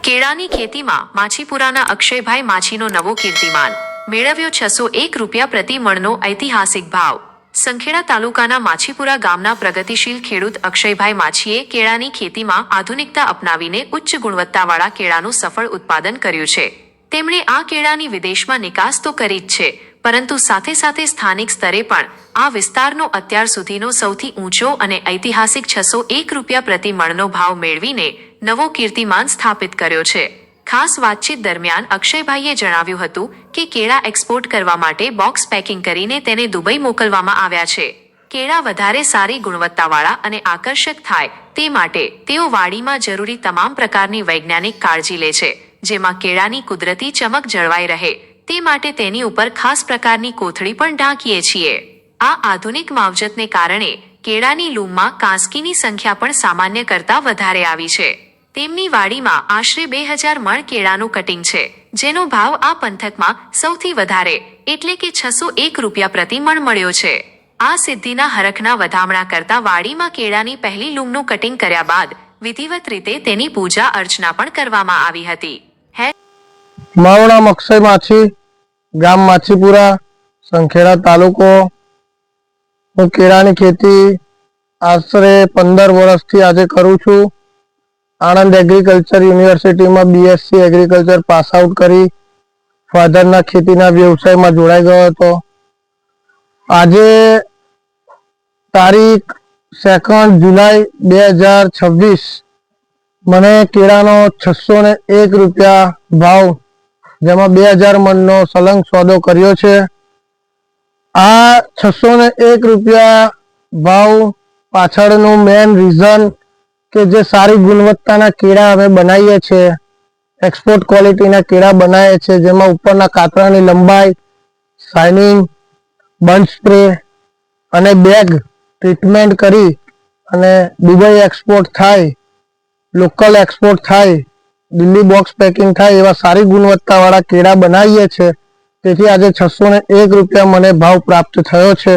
કેળાની ખેતીમાં માછીપુરાના અક્ષયભાઈ માછીનો નવો કીર્તિમાન મેળવ્યો 601 રૂપિયા પ્રતિ મણનો ઐતિહાસિક ભાવ। સંખેડા તાલુકાના માછીપુરા ગામના પ્રગતિશીલ ખેડૂત અક્ષયભાઈ માછીએ કેળાની ખેતીમાં આધુનિકતા અપનાવીને ઉચ્ચ ગુણવત્તાવાળા કેળાનું સફળ ઉત્પાદન કર્યું છે। તેમણે આ કેળાની વિદેશમાં નિકાસ તો કરી જ છે, પરંતુ સાથે સાથે સ્થાનિક સ્તરે પણ આ વિસ્તારનો અત્યાર સુધીનો સૌથી ઊંચો અને ઐતિહાસિક 601 રૂપિયા પ્રતિ મણનો ભાવ મેળવીને નવો કીર્તિમાન સ્થાપિત કર્યો છે। ખાસ વાતચીત દરમિયાન અક્ષયભાઈએ જણાવ્યું હતું કે કેળા એક્સપોર્ટ કરવા માટે બોક્સ પેકિંગ કરીને તેને દુબઈ મોકલવામાં આવ્યા છે। કેળા વધારે સારી ગુણવત્તાવાળા અને આકર્ષક થાય તે માટે તેઓ વાડીમાં જરૂરી તમામ પ્રકારની વૈજ્ઞાનિક કાળજી લે છે, જેમાં કેળાની કુદરતી ચમક જળવાઈ રહે તે માટે તેની ઉપર ખાસ પ્રકારની કોથળી પણ ઢાંકીએ છીએ। આ આધુનિક માવજતને કારણે કેળાની લૂમમાં કાંસકીની સંખ્યા પણ સામાન્ય કરતાં વધારે આવી છે। તેમની વાડીમાં આશરે 2000 મણ કેળાનું કટિંગ છે, જેનો ભાવ આ પંથકમાં સૌથી વધારે એટલે કે 601 રૂપિયા પ્રતિ મણ મળ્યો છે। આ સિદ્ધિના હરખના વધામણા કરતા વાડીમાં કેળાની પહેલી લૂમનું કટિંગ કર્યા બાદ વિધિવત રીતે તેની પૂજા અર્ચના પણ કરવામાં આવી હતી। મારું નામ અક્ષય માછી, ગામ માછીપુરા, સંખેડા તાલુકો। હું કેળાની ખેતી આશરે 15 વર્ષથી આજે કરું છું। આણંદ એગ્રીકલ્ચર યુનિવર્સિટીમાં બીએસસી એગ્રીકલ્ચર પાસ આઉટ કરી ફાધરના ખેતીના વ્યવસાયમાં જોડાઈ ગયો હતો। આજે તારીખ 2 જુલાઈ 2026 મને કેળાનો 601 રૂપિયા ભાવ, જેમાં 2000 મણનો સલંગ સોદો કર્યો છે। આ 601 રૂપિયા ભાવ પાછળનું મેન રીઝન કે જે સારી ગુણવત્તાના કેળા અમે બનાવીએ છીએ, એક્સપોર્ટ ક્વોલિટીના કેળા બનાવીએ છીએ, જેમાં ઉપરના કાતરાની લંબાઈ, શાઇનિંગ, બંચ સ્પ્રે અને બેગ ટ્રીટમેન્ટ કરી અને દુબઈ એક્સપોર્ટ થાય, લોકલ એક્સપોર્ટ થાય, દિલ્હી બોક્સ પેકિંગ થાય એવા સારી ગુણવત્તાવાળા કેળા બનાવીએ છીએ। તેથી આજે 601 રૂપિયા મને ભાવ પ્રાપ્ત થયો છે।